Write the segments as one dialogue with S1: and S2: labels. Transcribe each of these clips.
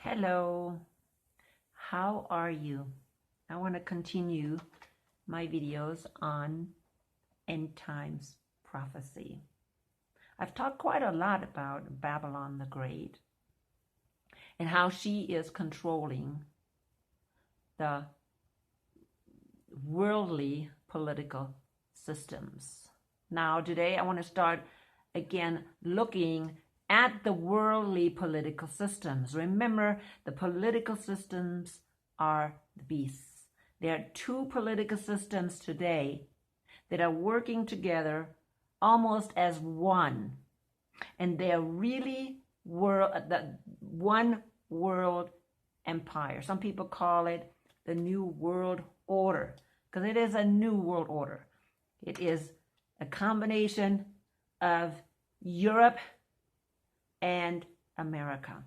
S1: Hello, how are you? I want to continue my videos on end times prophecy. I've talked quite a lot about Babylon the Great and how she is controlling the worldly political systems. Now today I want to start again looking at the worldly political systems. Remember, the political systems are the beasts. There are two political systems today that are working together almost as one, and they are really one world empire. Some people call it the New World Order, because it is a new world order. It is a combination of Europe and America.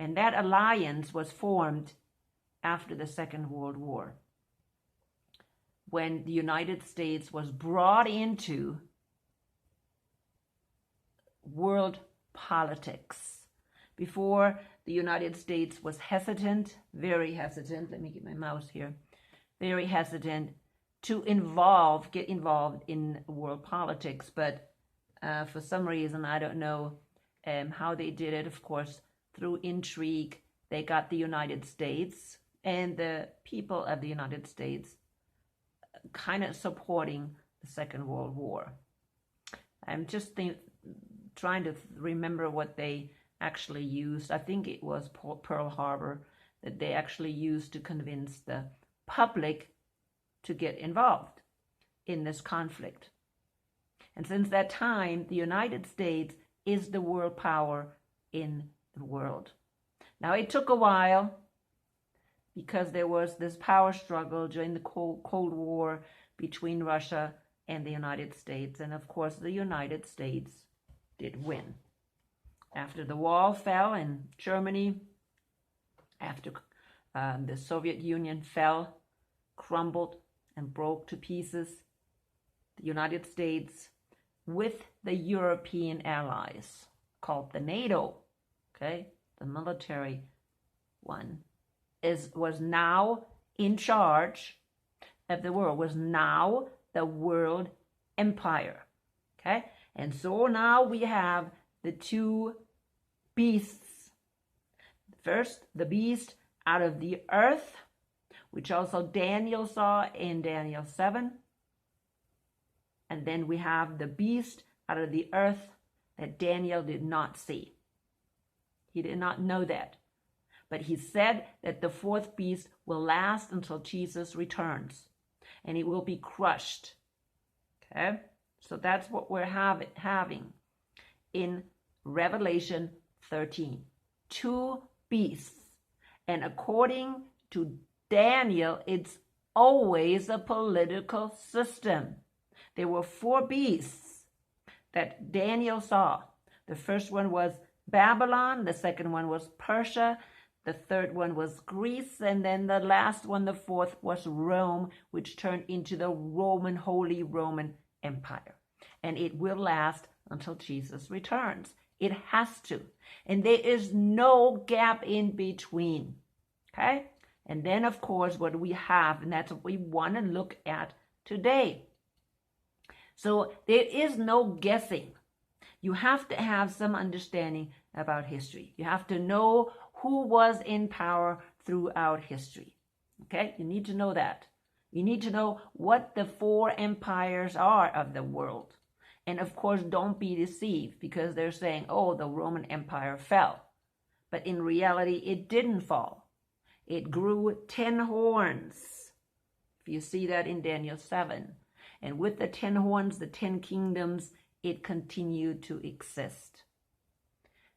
S1: And that alliance was formed after the Second World War, when the United States was brought into world politics. Before, the United States was hesitant, very hesitant, let me get my mouse here, very hesitant to get involved in world politics, but for some reason, I don't know how they did it. Of course, through intrigue, they got the United States and the people of the United States kind of supporting the Second World War. I'm just trying to remember what they actually used. I think it was Pearl Harbor that they actually used to convince the public to get involved in this conflict. And since that time, the United States is the world power in the world. Now, it took a while because there was this power struggle during the Cold War between Russia and the United States. And of course, the United States did win. After the wall fell in Germany, after the Soviet Union fell, crumbled, and broke to pieces, the United States, with the European allies, called the NATO, okay, the military one, was now in charge of the world, was now the world empire, okay? And so now we have the two beasts. First, the beast out of the earth, which also Daniel saw in Daniel 7. And then we have the beast out of the earth that Daniel did not see. He did not know that. But he said that the fourth beast will last until Jesus returns. And it will be crushed. Okay? So that's what we're having in Revelation 13. Two beasts. And according to Daniel, it's always a political system. There were four beasts that Daniel saw. The first one was Babylon, the second one was Persia, the third one was Greece, and then the last one, the fourth, was Rome, which turned into the Holy Roman Empire. And it will last until Jesus returns. It has to. And there is no gap in between. Okay? And then, of course, what we have, and that's what we want to look at today. So there is no guessing. You have to have some understanding about history. You have to know who was in power throughout history. Okay? You need to know that. You need to know what the four empires are of the world. And of course, don't be deceived because they're saying, oh, the Roman Empire fell. But in reality, it didn't fall. It grew 10 horns. If you see that in Daniel 7. And with the 10 horns, the 10 kingdoms, it continued to exist.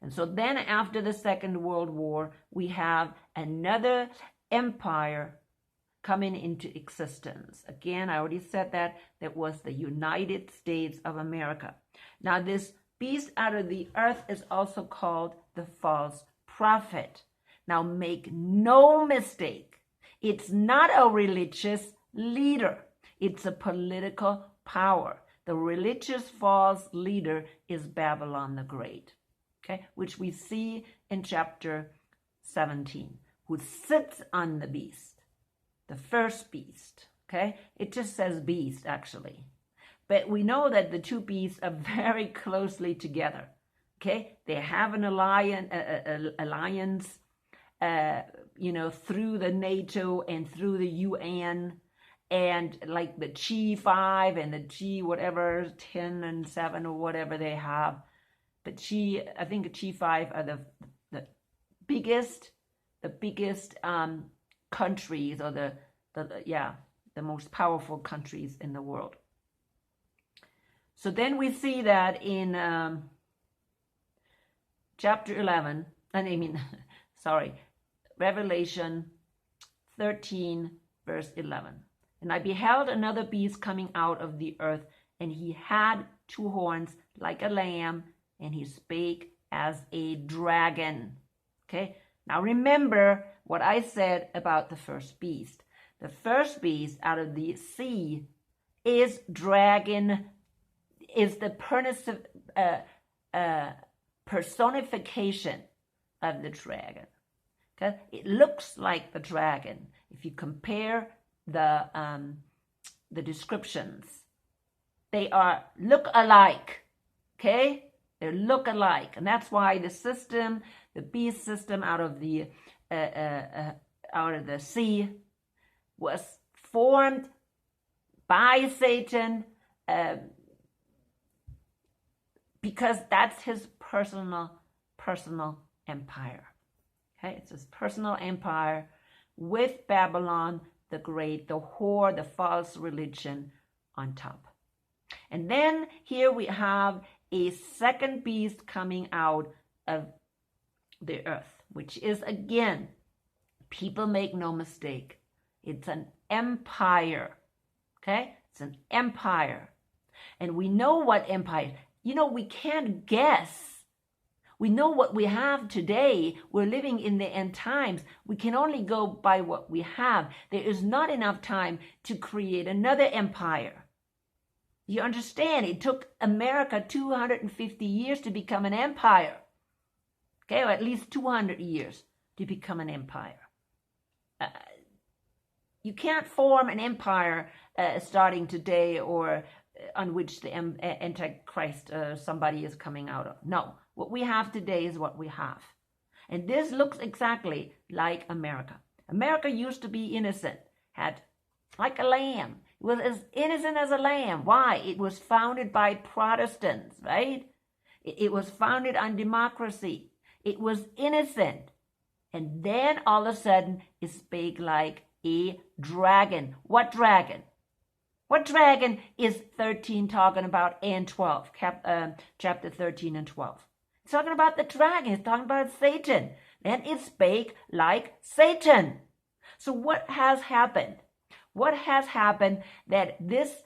S1: And so then after the Second World War, we have another empire coming into existence. Again, I already said that was the United States of America. Now, this beast out of the earth is also called the false prophet. Now, make no mistake, it's not a religious leader. It's a political power. The religious false leader is Babylon the Great, okay, which we see in chapter 17, who sits on the beast, the first beast, okay? It just says beast, actually. But we know that the two beasts are very closely together, okay? They have an alliance, through the NATO and through the UN, and like the G5 and the G whatever, 10 and 7 or whatever they have. But I think G5 are the biggest countries, or the most powerful countries in the world. So then we see that in chapter 11, Revelation 13, verse 11. And I beheld another beast coming out of the earth, and he had 2 horns like a lamb, and he spake as a dragon. Okay, now remember what I said about the first beast. The first beast out of the sea is dragon, is the personification of the dragon. Okay? It looks like the dragon. If you compare the descriptions, they look alike. Okay, they look alike, and that's why the beast system out of the sea, was formed by Satan, because that's his personal empire. Okay, it's his personal empire with Babylon the Great, the whore, the false religion on top. And then here we have a second beast coming out of the earth, which is, again, people make no mistake, it's an empire. Okay, it's an empire. And we know what empire, we can't guess. We know what we have today. We're living in the end times. We can only go by what we have. There is not enough time to create another empire. You understand? It took America 250 years to become an empire. Okay, or at least 200 years to become an empire. You can't form an empire starting today, or on which the Antichrist, somebody is coming out of. No, what we have today is what we have. And this looks exactly like America. America used to be innocent, had like a lamb. It was as innocent as a lamb. Why? It was founded by Protestants, right? It was founded on democracy. It was innocent. And then all of a sudden it spake like a dragon. What dragon? What dragon is 13 talking about, and 12? Chapter 13 and 12. It's talking about the dragon. It's talking about Satan. And it spake like Satan. So what has happened? What has happened that this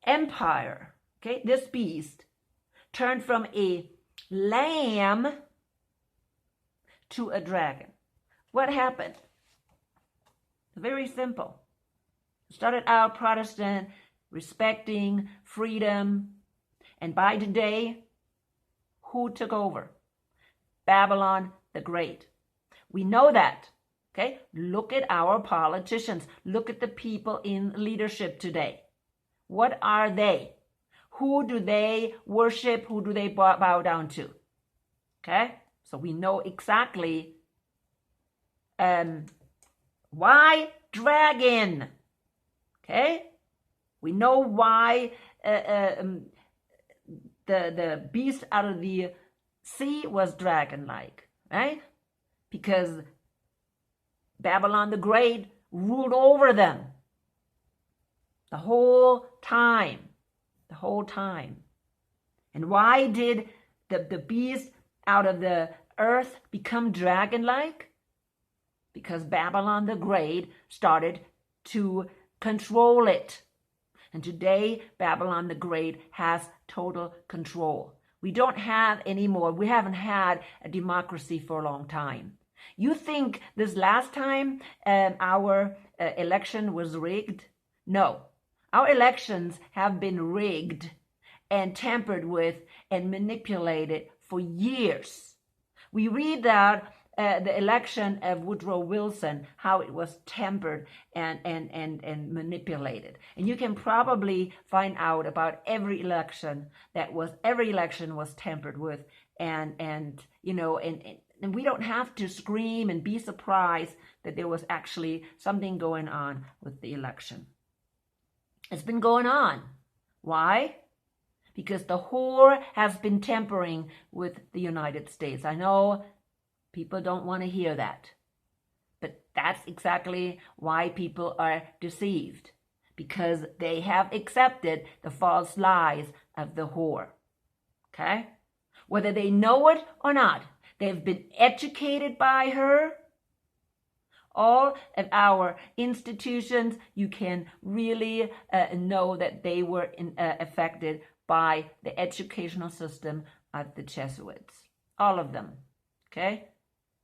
S1: empire, okay, this beast, turned from a lamb to a dragon? What happened? Very simple. Started out Protestant, respecting freedom, and by today, who took over? Babylon the Great. We know that. Okay, look at our politicians. Look at the people in leadership today. What are they? Who do they worship? Who do they bow down to? Okay, so we know exactly why dragon. Okay, we know why the beast out of the sea was dragon-like, right? Because Babylon the Great ruled over them the whole time. And why did the beast out of the earth become dragon-like? Because Babylon the Great started to control it. And today, Babylon the Great has total control. We don't have anymore, we haven't had a democracy for a long time. You think this last time our election was rigged? No. Our elections have been rigged and tampered with and manipulated for years. We read that the election of Woodrow Wilson, how it was tempered and manipulated. And you can probably find out about every election was tampered with, and we don't have to scream and be surprised that there was actually something going on with the election. It's been going on. Why? Because the whore has been tampering with the United States. I know people don't want to hear that, but that's exactly why people are deceived, because they have accepted the false lies of the whore. Okay? Whether they know it or not, they've been educated by her. All of our institutions, you can really know that they were affected by the educational system of the Jesuits. All of them. Okay?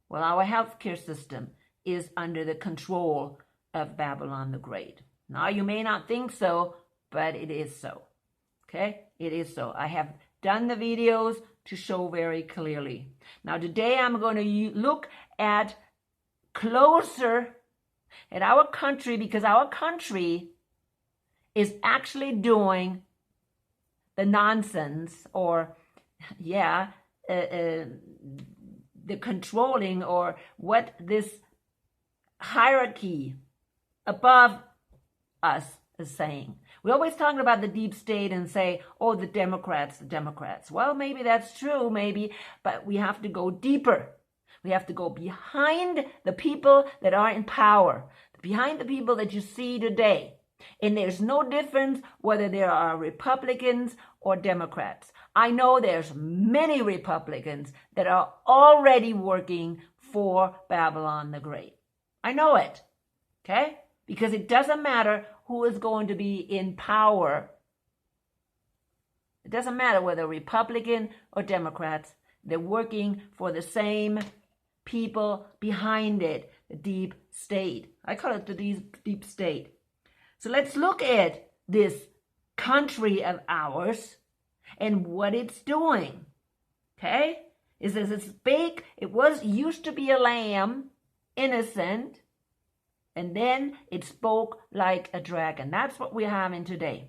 S1: Well, our healthcare system is under the control of Babylon the Great. Now, you may not think so, but it is so. Okay? It is so. I have done the videos to show very clearly. Now, today I'm going to look at closer at our country, because our country is actually doing the nonsense, or the controlling, or what this hierarchy above us is saying. We always talk about the deep state and say, oh, the Democrats. Well, maybe that's true, but we have to go deeper. We have to go behind the people that are in power, behind the people that you see today. And there's no difference whether there are Republicans or Democrats. I know there's many Republicans that are already working for Babylon the Great. I know it, okay? Because it doesn't matter who is going to be in power. It doesn't matter whether Republican or Democrats. They're working for the same people behind it, the deep state. I call it the deep state. So let's look at this country of ours and what it's doing. Okay? It says it's big. It used to be a lamb, innocent, and then it spoke like a dragon. That's what we're having today.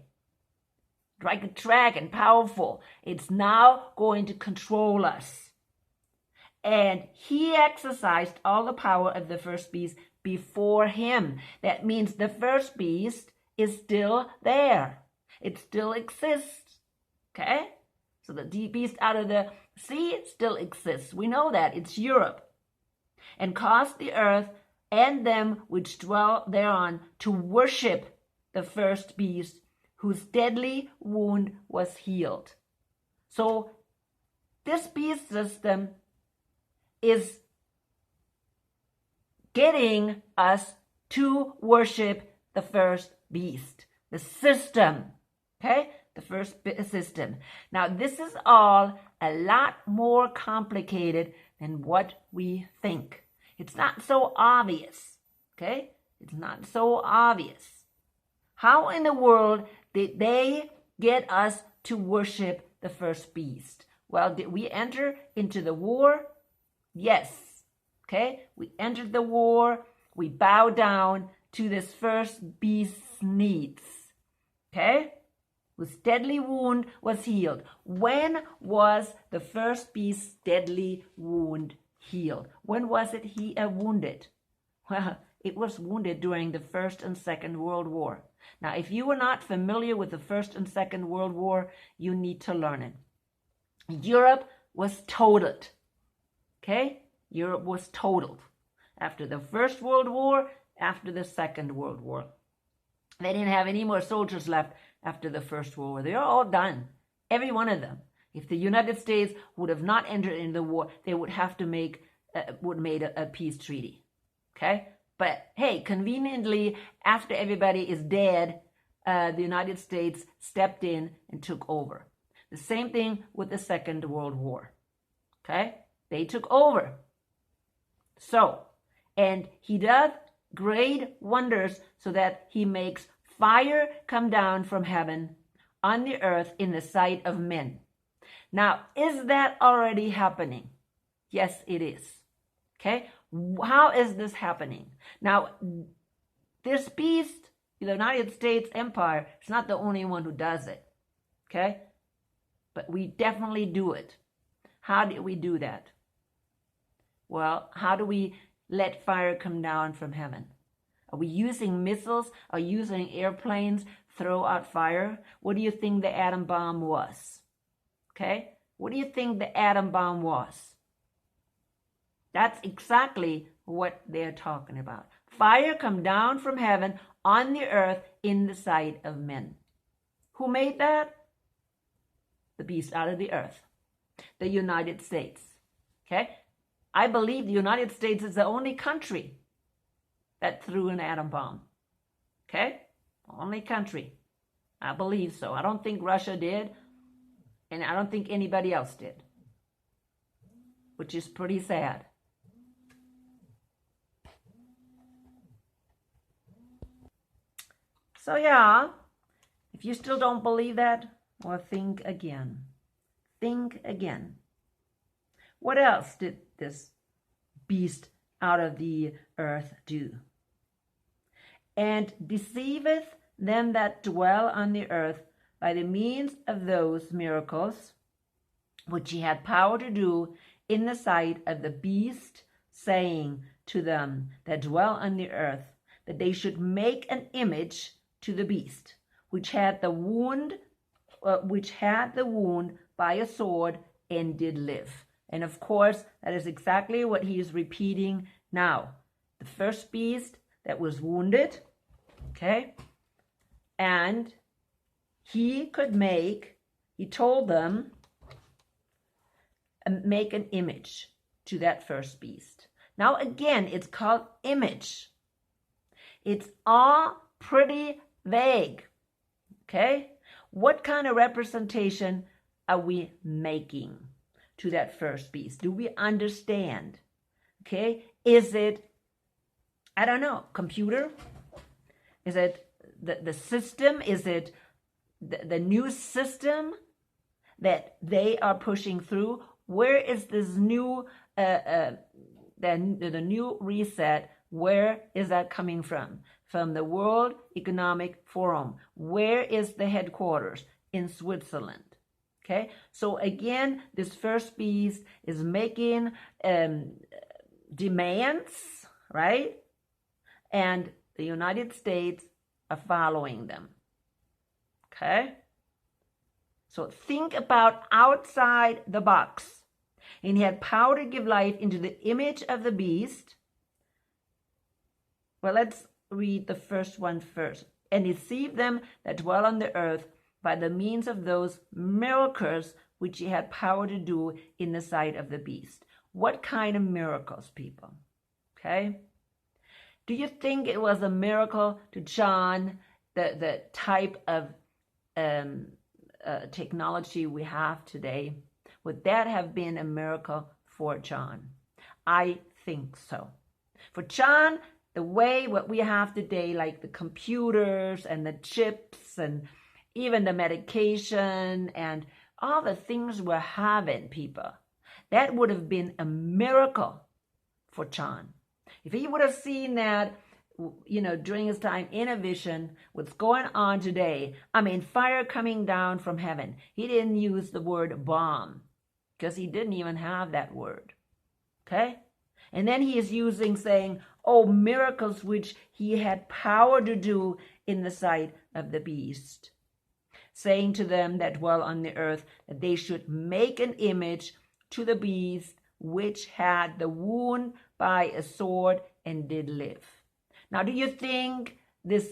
S1: Like a dragon, powerful. It's now going to control us. And he exercised all the power of the first beast before him. That means the first beast is still there. It still exists. Okay? So the deep beast out of the sea still exists. We know that. It's Europe. And caused the earth and them which dwell thereon to worship the first beast, whose deadly wound was healed. So this beast system is getting us to worship the first beast, the system, okay? The first system. Now, this is all a lot more complicated than what we think. It's not so obvious, okay? It's not so obvious. How in the world did they get us to worship the first beast? Well, did we enter into the war? Yes. Okay? We entered the war. We bow down to this first beast's needs. Okay? Whose deadly wound was healed. When was the first beast's deadly wound healed? When was it wounded? Well, it was wounded during the First and Second World War. Now, if you were not familiar with the First and Second World War, you need to learn it. Europe was totaled. Okay? Europe was totaled. After the First World War, after the Second World War. They didn't have any more soldiers left after the First World War. They were all done. Every one of them. If the United States would have not entered into the war, they would have to made a peace treaty. Okay? But hey, conveniently, after everybody is dead, the United States stepped in and took over. The same thing with the Second World War. Okay? They took over. So, and he doth great wonders so that he makes fire come down from heaven on the earth in the sight of men. Now, is that already happening? Yes, it is. Okay? How is this happening? Now, this beast, the United States Empire, is not the only one who does it. Okay? But we definitely do it. How do we do that? Well, how do we let fire come down from heaven? Are we using missiles? Are we using airplanes, throw out fire? What do you think the atom bomb was? Okay? What do you think the atom bomb was? That's exactly what they're talking about. Fire come down from heaven on the earth in the sight of men. Who made that? The beast out of the earth. The United States. Okay? I believe the United States is the only country that threw an atom bomb. Okay? Only country. I believe so. I don't think Russia did, and I don't think anybody else did, which is pretty sad. So yeah, if you still don't believe that, well, think again. Think again. What else did this beast out of the earth do? And deceiveth them that dwell on the earth by the means of those miracles which he had power to do in the sight of the beast, saying to them that dwell on the earth, that they should make an image to the beast, which had the wound by a sword, and did live. And of course, that is exactly what he is repeating now. The first beast that was wounded, okay, and he told them, make an image to that first beast. Now again, it's called image. It's all pretty vague, okay? What kind of representation are we making to that first beast? Do we understand? Okay, is it, I don't know, computer? Is it the system? Is it the new system that they are pushing through? Where is this new, the new reset? Where is that coming from? From the World Economic Forum. Where is the headquarters? In Switzerland. Okay, so again, this first beast is making demands, right? And the United States are following them. Okay? So think about outside the box. And he had power to give life into the image of the beast. Well, let's read the first one first. And deceive them that dwell on the earth by the means of those miracles which he had power to do in the sight of the beast. What kind of miracles, people? Okay? Do you think it was a miracle to John, the type of technology we have today? Would that have been a miracle for John? I think so. For John, the way what we have today, like the computers and the chips and even the medication and all the things we're having, people, that would have been a miracle for John. If he would have seen that, during his time in a vision, what's going on today, fire coming down from heaven. He didn't use the word bomb because he didn't even have that word. Okay? And then he is saying, miracles which he had power to do in the sight of the beast, saying to them that dwell on the earth that they should make an image to the beast which had the wound by a sword and did live. Now, do you think this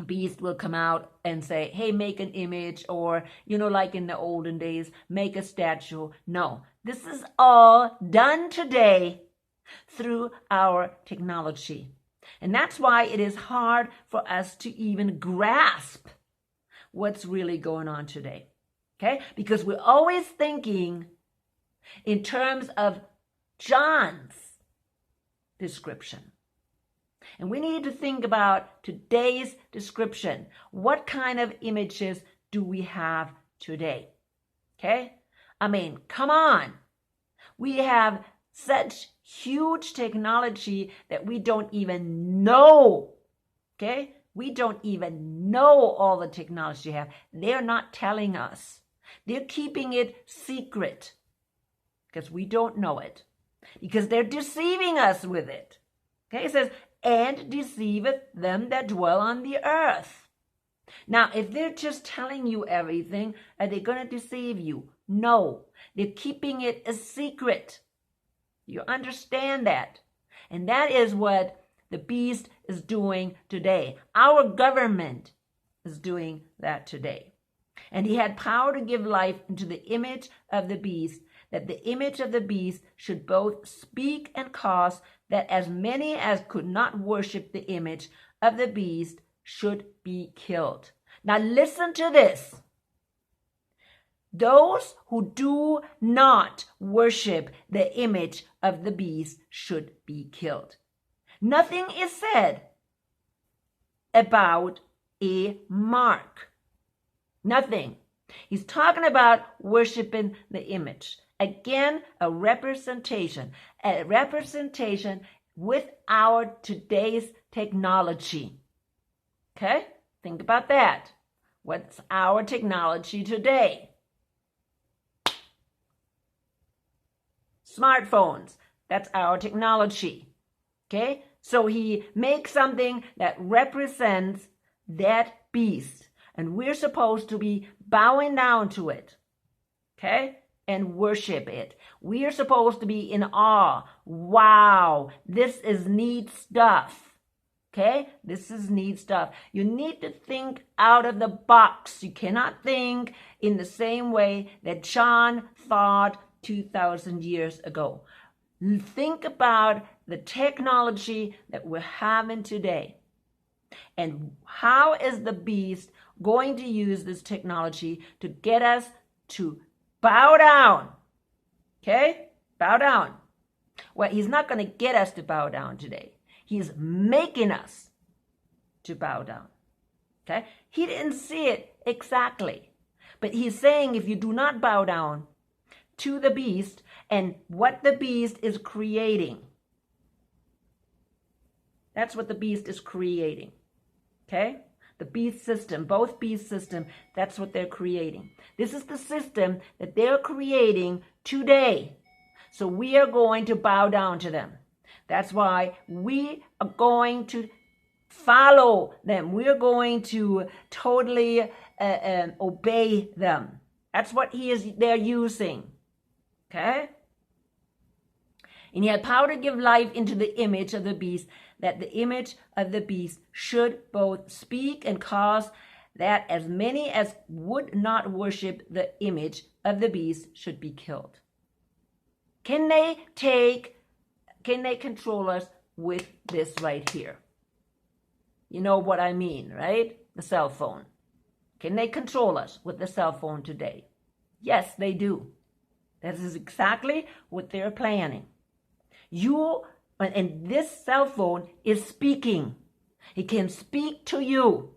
S1: beast will come out and say, hey, make an image, or, like in the olden days, make a statue? No, this is all done today through our technology. And that's why it is hard for us to even grasp what's really going on today. Okay? Because we're always thinking in terms of John's description. And we need to think about today's description. What kind of images do we have today? Okay? Come on. We have such huge technology that we don't even know. Okay? We don't even know all the technology they have. They're not telling us. They're keeping it secret because we don't know it. Because they're deceiving us with it. Okay? It says, and deceiveth them that dwell on the earth. Now, if they're just telling you everything, are they going to deceive you? No. They're keeping it a secret. You understand that? And that is what the beast is doing today. Our government is doing that today. And he had power to give life into the image of the beast, that the image of the beast should both speak and cause that as many as could not worship the image of the beast should be killed. Now listen to this. Those who do not worship the image of the beast should be killed. Nothing is said about a mark. Nothing. He's talking about worshiping the image. Again, a representation with our today's technology. Okay? Think about that. What's our technology today? Smartphones. That's our technology. Okay? So he makes something that represents that beast. And we're supposed to be bowing down to it. Okay? And worship it. We are supposed to be in awe. Wow, this is neat stuff. Okay? This is neat stuff. You need to think out of the box. You cannot think in the same way that John thought 2,000 years ago. Think about the technology that we're having today. And how is the beast going to use this technology to get us to bow down? Okay? Bow down. Well, he's not going to get us to bow down today. He's making us to bow down. Okay? He didn't see it exactly. But he's saying if you do not bow down to the beast and what the beast is creating, that's what the beast is creating. Okay? The beast system, both beast system, that's what they're creating. This is the system that they're creating today. So we are going to bow down to them. That's why we are going to follow them. We're going to totally obey them. That's what they're using. Okay? And he had power to give life into the image of the beast, that the image of the beast should both speak and cause that as many as would not worship the image of the beast should be killed. Can they control us with this right here? You know what I mean, right? The cell phone. Can they control us with the cell phone today? Yes, they do. That is exactly what they're planning. And this cell phone is speaking. It can speak to you.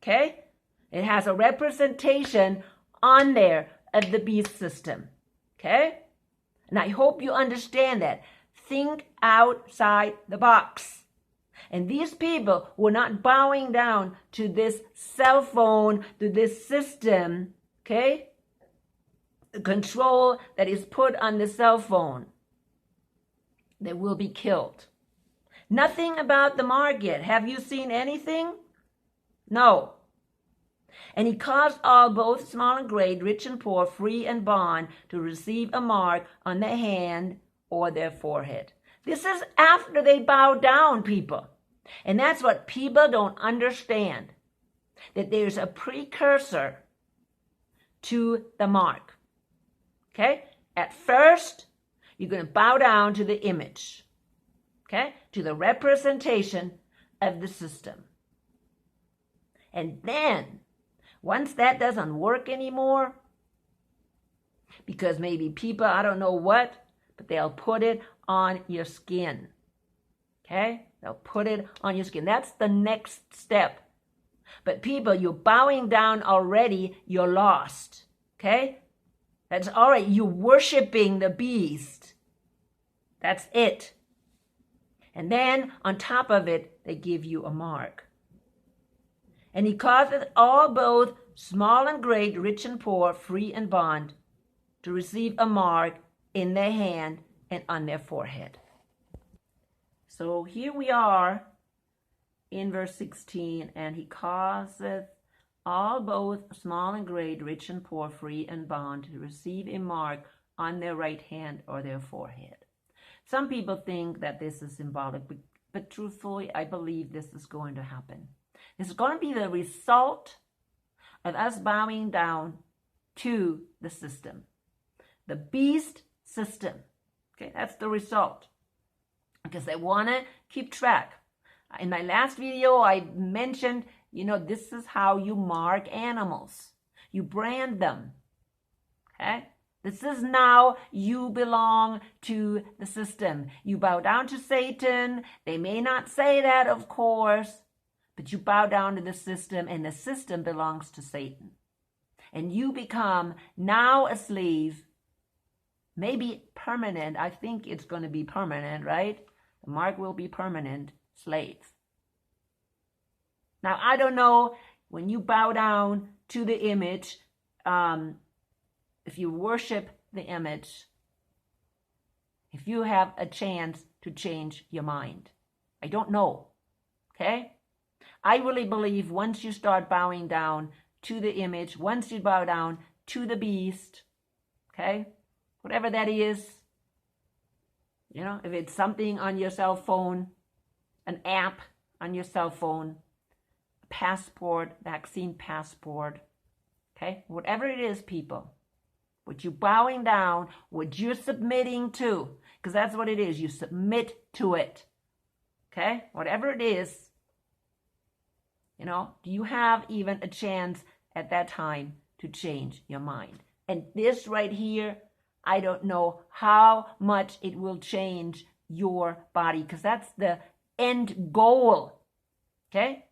S1: Okay? It has a representation on there of the beast system. Okay? And I hope you understand that. Think outside the box. And these people were not bowing down to this cell phone, to this system, okay? The control that is put on the cell phone. They will be killed. Nothing about the mark yet. Have you seen anything? No. And he caused all, both small and great, rich and poor, free and bond, to receive a mark on their hand or their forehead. This is after they bow down, people. And that's what people don't understand. That there's a precursor to the mark. Okay? At first, you're going to bow down to the image. Okay? To the representation of the system. And then, once that doesn't work anymore, because maybe people, I don't know what, but they'll put it on your skin. Okay? They'll put it on your skin. That's the next step. But people, you're bowing down already, you're lost. Okay? That's all right. You're worshiping the beast. That's it. And then on top of it, they give you a mark. And he causeth all both small and great, rich and poor, free and bond, to receive a mark in their hand and on their forehead. So here we are in verse 16, and he causeth all both small and great, rich and poor, free and bond, to receive a mark on their right hand or their forehead. Some people think that this is symbolic, but truthfully, I believe this is going to happen. It's going to be the result of us bowing down to the system, the beast system. Okay, that's the result, because they want to keep track. In my last video, I mentioned, this is how you mark animals. You brand them. Okay? This is now you belong to the system. You bow down to Satan. They may not say that, of course, but you bow down to the system, and the system belongs to Satan. And you become now a slave, maybe permanent. I think it's going to be permanent, right? The mark will be permanent slave. Now, I don't know, when you bow down to the image, if you worship the image, if you have a chance to change your mind. I don't know, okay? I really believe once you start bowing down to the image, once you bow down to the beast, okay, whatever that is, if it's something on your cell phone, an app on your cell phone, a passport, vaccine passport, okay, whatever it is, people, what you're bowing down, what you're submitting to, because that's what it is, you submit to it, okay, whatever it is, do you have even a chance at that time to change your mind? And this right here, I don't know how much it will change your body, because that's the end goal, okay?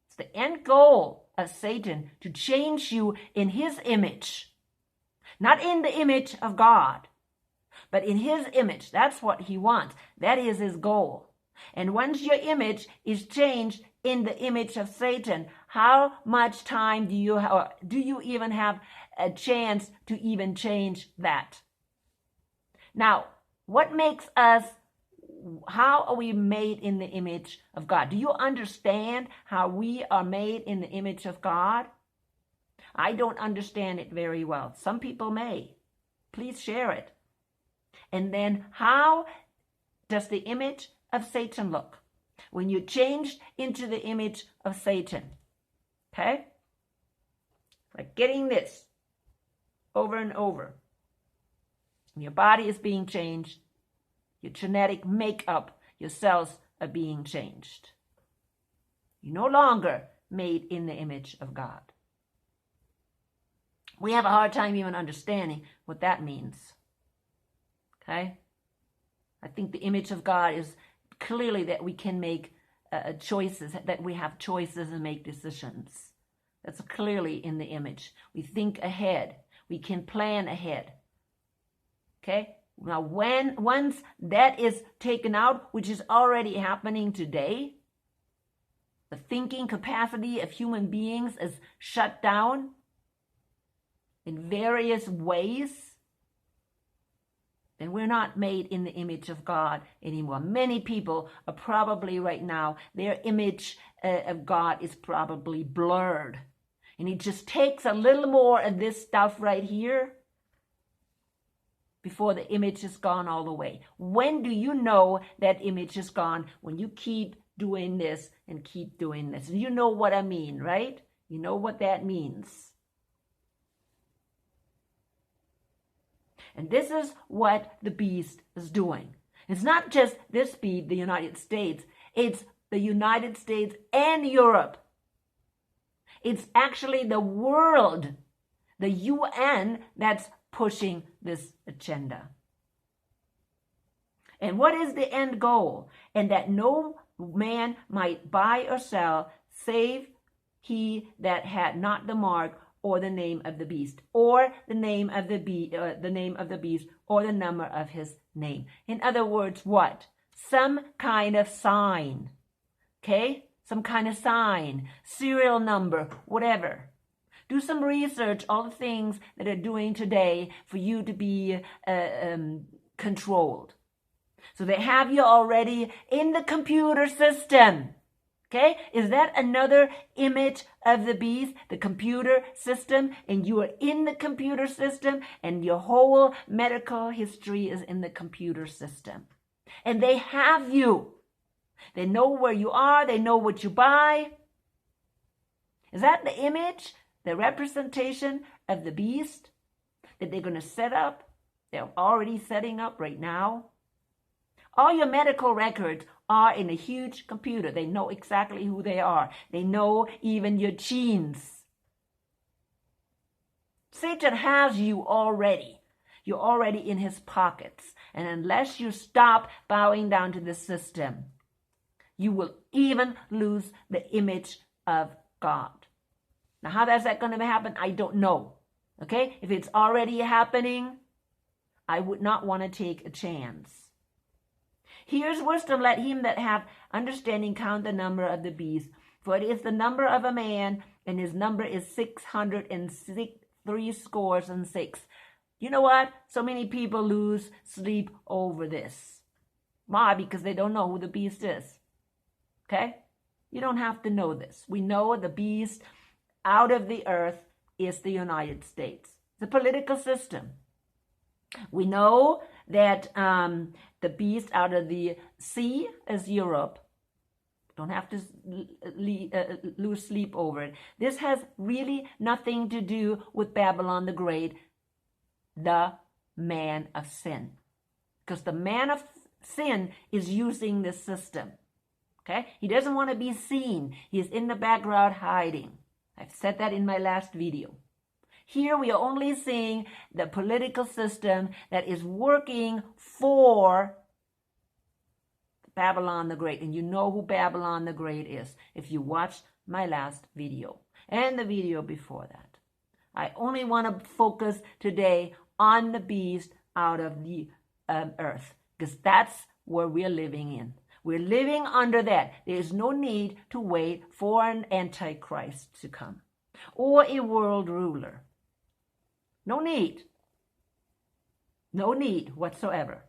S1: It's the end goal of Satan, to change you in his image. Not in the image of God, but in his image. That's what he wants. That is his goal. And once your image is changed in the image of Satan, how much time do you even have a chance to even change that? Now, what makes us, how are we made in the image of God? Do you understand how we are made in the image of God? I don't understand it very well. Some people may. Please share it. And then how does the image of Satan look when you changed into the image of Satan? Okay? Like getting this over and over. Your body is being changed. Your genetic makeup, your cells are being changed. You're no longer made in the image of God. We have a hard time even understanding what that means. Okay? I think the image of God is clearly that we can make choices, that we have choices and make decisions. That's clearly in the image. We think ahead. We can plan ahead. Okay? Now, once that is taken out, which is already happening today, the thinking capacity of human beings is shut down in various ways, then we're not made in the image of God anymore. Many people are probably right now, their image of God is probably blurred. And it just takes a little more of this stuff right here before the image is gone all the way. When do you know that image is gone? When you keep doing this and keep doing this. You know what I mean, right? You know what that means. And this is what the beast is doing. It's not just this beast, the United States. It's the United States and Europe. It's actually the world, the UN, that's pushing this agenda. And what is the end goal? And that no man might buy or sell, save he that had not the mark or the name of the beast, or the name of the beast, or the number of his name. In other words, what? Some kind of sign. Okay? Some kind of sign, serial number, whatever. Do some research, all the things that are doing today for you to be controlled. So they have you already in the computer system. Okay? Is that another image of the beast, the computer system? And you are in the computer system, and your whole medical history is in the computer system. And they have you. They know where you are. They know what you buy. Is that the image, the representation of the beast that they're going to set up? They're already setting up right now. All your medical records are in a huge computer. They know exactly who they are. They know even your genes. Satan has you already. You're already in his pockets. And unless you stop bowing down to the system, you will even lose the image of God. Now, how is that going to happen? I don't know. Okay? If it's already happening, I would not want to take a chance. Here's wisdom, let him that hath understanding count the number of the beast, for it is the number of a man, and his number is 666. You know what? So many people lose sleep over this. Why? Because they don't know who the beast is. Okay? You don't have to know this. We know the beast out of the earth is the United States. The political system. We know that the beast out of the sea is Europe. Don't have to lose sleep over it. This has really nothing to do with Babylon the Great, the man of sin. Because the man of sin is using this system. Okay? He doesn't want to be seen. He's in the background hiding. I've said that in my last video. Here we are only seeing the political system that is working for Babylon the Great. And you know who Babylon the Great is if you watched my last video and the video before that. I only want to focus today on the beast out of the earth, because that's where we're living in. We're living under that. There is no need to wait for an antichrist to come or a world ruler. No need. No need whatsoever.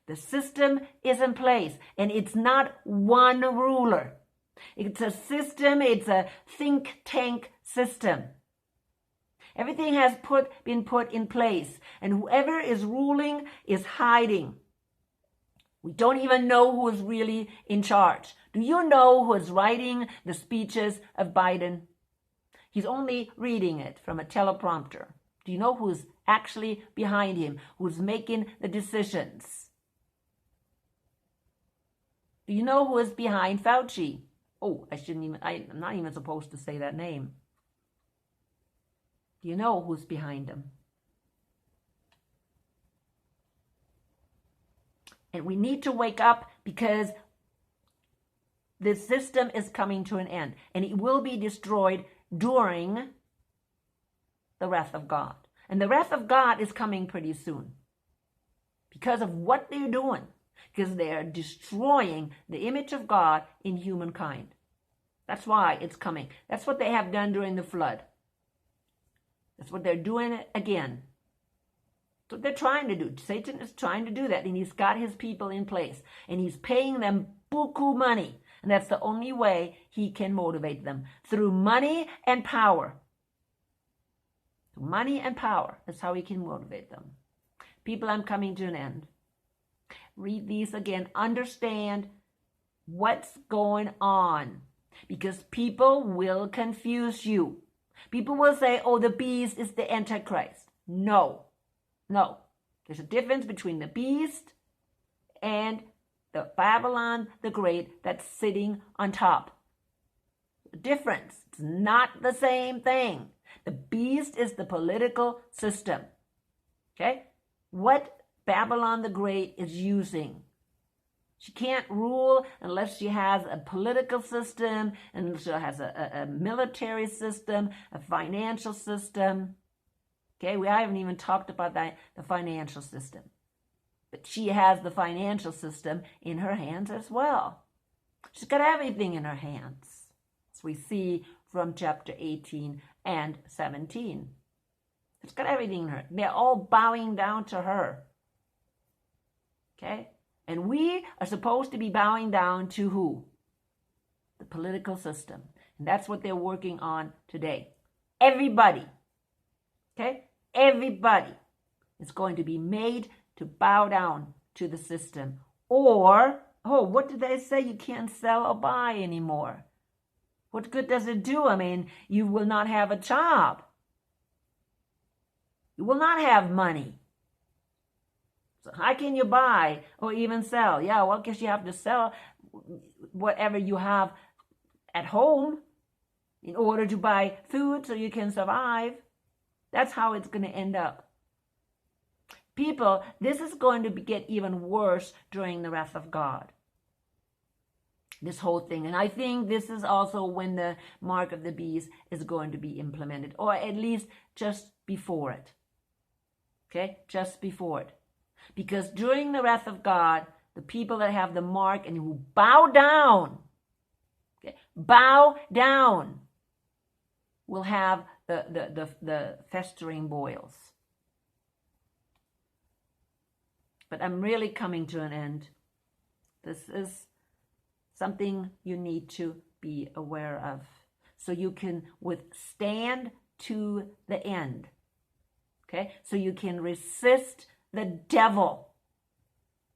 S1: The system is in place, and it's not one ruler. It's a system. It's a think tank system. Everything has been put in place, and whoever is ruling is hiding. We don't even know who is really in charge. Do you know who is writing the speeches of Biden? He's only reading it from a teleprompter. Do you know who's actually behind him, who's making the decisions? Do you know who is behind Fauci? Oh, I'm not even supposed to say that name. Do you know who's behind him? And we need to wake up, because the system is coming to an end, and it will be destroyed during the wrath of God. And the wrath of God is coming pretty soon because of what they're doing, because they are destroying the image of God in humankind. That's why it's coming. That's what they have done during the flood. That's what they're doing again. That's what they're trying to do. Satan is trying to do that, and he's got his people in place, and he's paying them buku money. And that's the only way he can motivate them, through money and power. Money and power is how he can motivate them. People, I'm coming to an end. Read these again. Understand what's going on, because people will confuse you. People will say, oh, the beast is the Antichrist. No. There's a difference between the beast and the Babylon the Great that's sitting on top. Difference. It's not the same thing. The beast is the political system. Okay? What Babylon the Great is using She can't rule unless she has a political system, and she has a military system, a financial system. Okay, we haven't even talked about the financial system. But she has the financial system in her hands as well. She's got everything in her hands, as we see from chapter 18 and 17. She's got everything in her. They're all bowing down to her. Okay? And we are supposed to be bowing down to who? The political system. And that's what they're working on today. Everybody. Okay? Everybody is going to be made to bow down to the system. Or, what did they say? You can't sell or buy anymore. What good does it do? I mean, you will not have a job. You will not have money. So how can you buy or even sell? Yeah, well, I guess you have to sell whatever you have at home in order to buy food so you can survive. That's how it's going to end up. People, this is going to get even worse during the wrath of God. This whole thing. And I think this is also when the mark of the beast is going to be implemented, or at least just before it. Okay, just before it. Because during the wrath of God, the people that have the mark and who bow down, will have the festering boils. But I'm really coming to an end. This is something you need to be aware of, so you can withstand to the end. Okay, so you can resist the devil,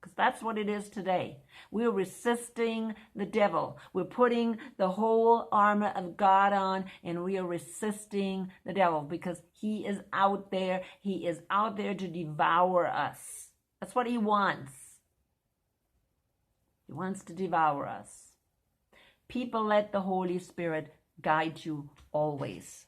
S1: because that's what it is today. We're resisting the devil. We're putting the whole armor of God on, and we are resisting the devil because he is out there. He is out there to devour us. That's what he wants. He wants to devour us. People, let the Holy Spirit guide you always.